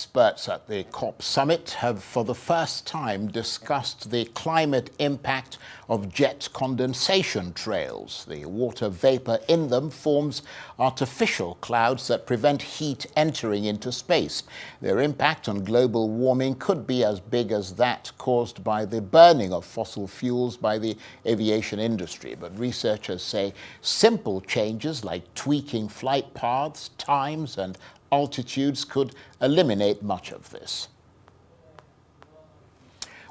experts at the COP summit have for the first time discussed the climate impact of jet condensation trails. The water vapor in them forms artificial clouds that prevent heat entering into space. Their impact on global warming could be as big as that caused by the burning of fossil fuels by the aviation industry. But researchers say simple changes like tweaking flight paths, times, and altitudes could eliminate much of this.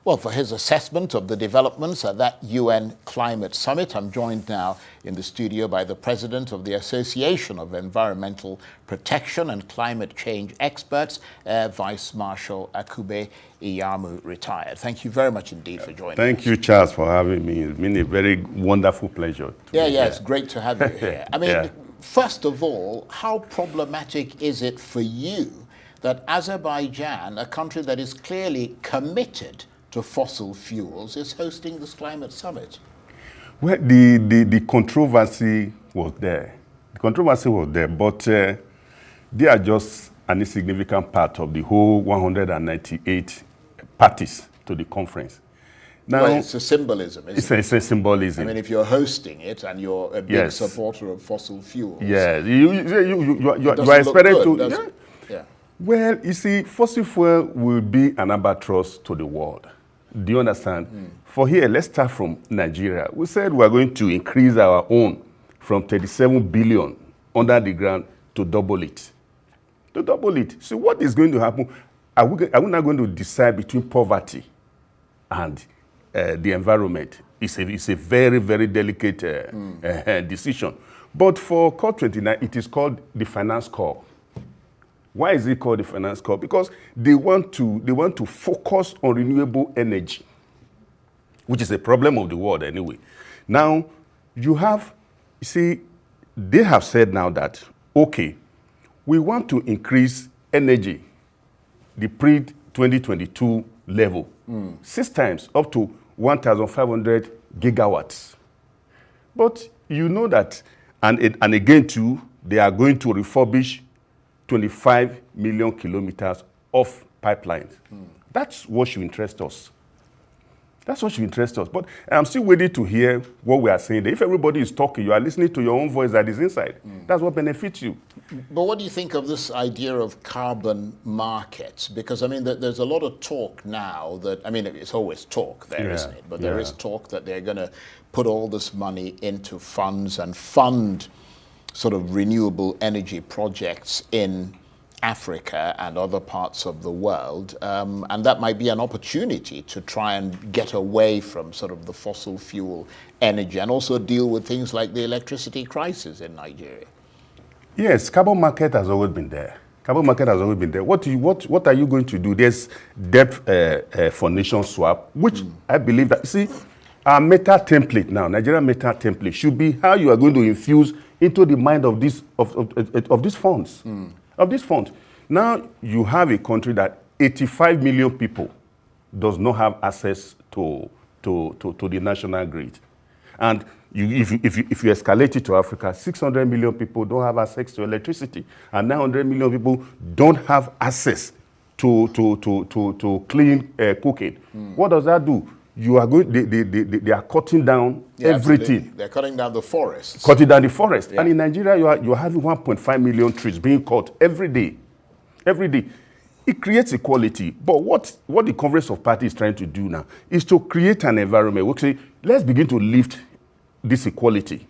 Well, for his assessment of the developments at that UN climate summit, I'm joined now in the studio by the president of the Association of Environmental Protection and Climate Change Experts, Air Vice Marshal Akube Iyamu, retired. Thank you very much indeed for joining us. Thank you, Charles, for having me. It's been a very wonderful pleasure. It's great to have you here. I mean, first of all, how problematic is it for you that Azerbaijan, a country that is clearly committed to fossil fuels, is hosting this climate summit? Well, the controversy was there. The controversy was there, but they are just an insignificant part of the whole 198 parties to the conference. Now, well, it's a symbolism, isn't it? It's a symbolism. I mean, if you're hosting it and you're a big supporter of fossil fuels... Yeah, you are expected to... Well, you see, fossil fuel will be an albatross to the world. Do you understand? For here, let's start from Nigeria. We said we are going to increase our own from 37 billion under the ground to double it. To double it. So what is going to happen? Are we not going to decide between poverty and the environment? It's a very, very delicate decision. But for COP29, it is called the finance call. Why is it called the finance call? Because they want to focus on renewable energy, which is a problem of the world anyway. Now, you see, they have said now that, okay, we want to increase energy, the pre-2022 level, 6 times, up to 1,500 gigawatts. But you know that, and again too, they are going to refurbish 25 million kilometers of pipelines. That's what should interest us. That's what should interest us. But I'm still waiting to hear what we are saying. If everybody is talking, you are listening to your own voice that is inside. That's what benefits you. But what do you think of this idea of carbon markets? Because, I mean, there's a lot of talk now that, I mean, it's always talk there, isn't it? But there is talk that they're going to put all this money into funds and fund sort of renewable energy projects in Africa and other parts of the world, and that might be an opportunity to try and get away from sort of the fossil fuel energy and also deal with things like the electricity crisis in Nigeria. Yes, carbon market has always been there. Carbon market has always been there. What are you going to do? There's debt for nation swap, which I believe that, see, our meta template now, Nigerian meta template, should be how you are going to infuse into the mind of these funds. Of these funds. Now you have a country that 85 million people does not have access to the national grid. And if you escalate it to Africa, 600 million people don't have access to electricity. And 900 million people don't have access to clean cooking. What does that do? You are going. They are cutting down everything. Absolutely. They're cutting down the forests. Cutting down the forest. And in Nigeria, you are having 1.5 million trees being cut every day. Every day. It creates equality. But what the Congress of Parties is trying to do now is to create an environment where we say, let's begin to lift this equality.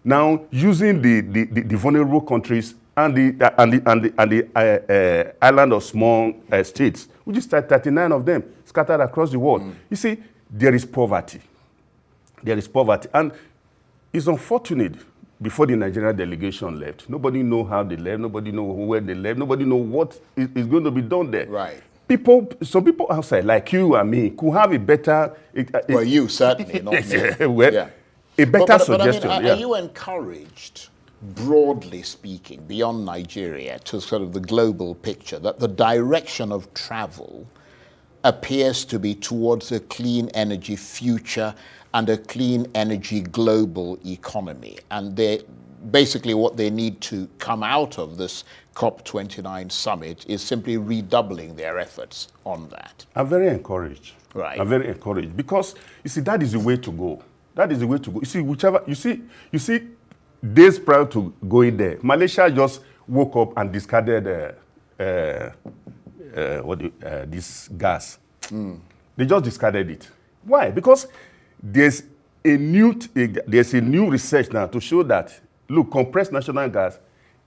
Now, using the vulnerable countries and the island of small states, which is 39 of them scattered across the world. You see, there is poverty. There is poverty. And it's unfortunate, before the Nigerian delegation left, nobody knows how they left, nobody knows where they left, nobody knows what is going to be done there. Right. Some people outside, like you and me, could have a better... well, you certainly, not me. Well, a better suggestion. I mean, are you encouraged, broadly speaking, beyond Nigeria, to sort of the global picture, that the direction of travel appears to be towards a clean energy future and a clean energy global economy? And basically what they need to come out of this COP29 summit is simply redoubling their efforts on that. I'm very encouraged. Right. I'm very encouraged because, you see, that is the way to go. That is the way to go. You see, you see, days prior to going there, Malaysia just woke up and discarded this gas. They just discarded it. Why? Because there's a new research now to show that, look, compressed natural gas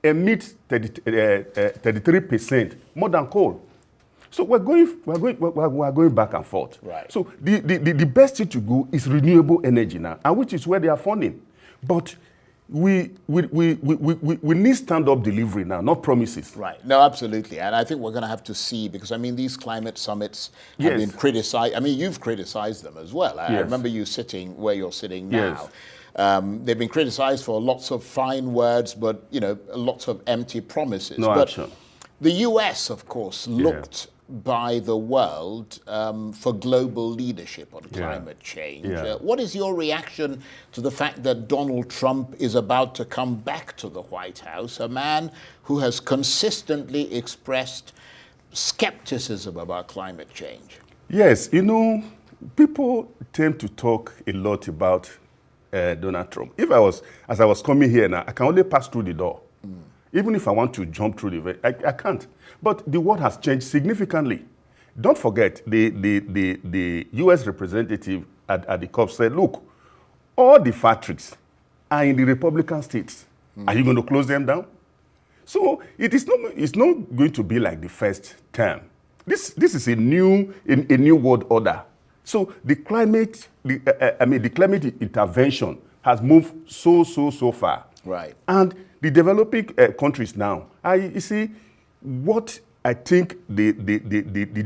emits 33% more than coal. So we're going back and forth. Right. So the best thing to go is renewable energy now, and which is where they are funding. But we need stand-up delivery now, not promises. Right. No, absolutely. And I think we're going to have to see, because, I mean, these climate summits have been criticized. I mean, you've criticized them as well. I remember you sitting where you're sitting now. They've been criticized for lots of fine words, but, you know, lots of empty promises. No action. The US, of course, looked by the world for global leadership on climate change. What is your reaction to the fact that Donald Trump is about to come back to the White House, a man who has consistently expressed skepticism about climate change? Yes, you know, people tend to talk a lot about Donald Trump. As I was coming here now, I can only pass through the door. Even if I want to jump through the I can't. But the world has changed significantly. Don't forget, the U.S. representative at the COP said, look, all the factories are in the Republican states. Are you going to close them down? So it's not going to be like the first term. This is a new world order. So the climate intervention has moved so far. Right. And the developing countries now, you see, what I think the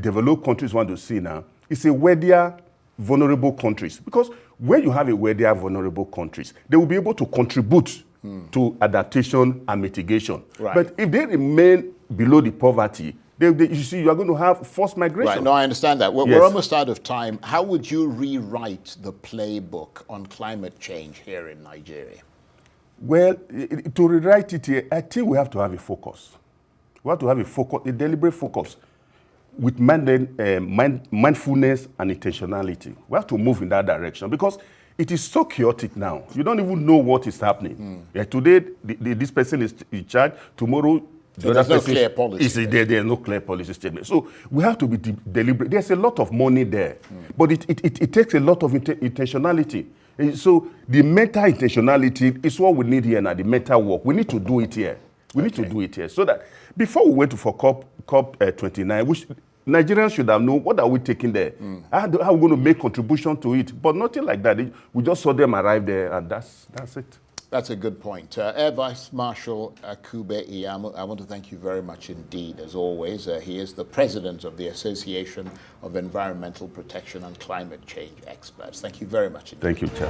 developed countries want to see now is a wealthier, vulnerable countries. Because when you have a wealthier, vulnerable countries, they will be able to contribute to adaptation and mitigation. Right. But if they remain below the poverty, you see, you are going to have forced migration. Right, no, I understand that. We're almost out of time. How would you rewrite the playbook on climate change here in Nigeria? Well, to rewrite it here, I think we have to have a focus. We have to have a deliberate focus with mindfulness and intentionality. We have to move in that direction because it is so chaotic now. You don't even know what is happening. Today, this person is in charge. Tomorrow, there's no clear policy. There's no clear policy statement. So we have to be deliberate. There's a lot of money there, but it takes a lot of intentionality. And so the mental intentionality is what we need here now, the mental work. We need to do it here. We need to do it here. So that before we went for COP29, which Nigerians should have known, what are we taking there? How are we going to make contribution to it? But nothing like that. We just saw them arrive there, and that's it. That's a good point. Air Vice Marshal Akube Iyamu, I want to thank you very much indeed, as always. He is the president of the Association of Environmental Protection and Climate Change Experts. Thank you very much indeed. Thank you, Chair.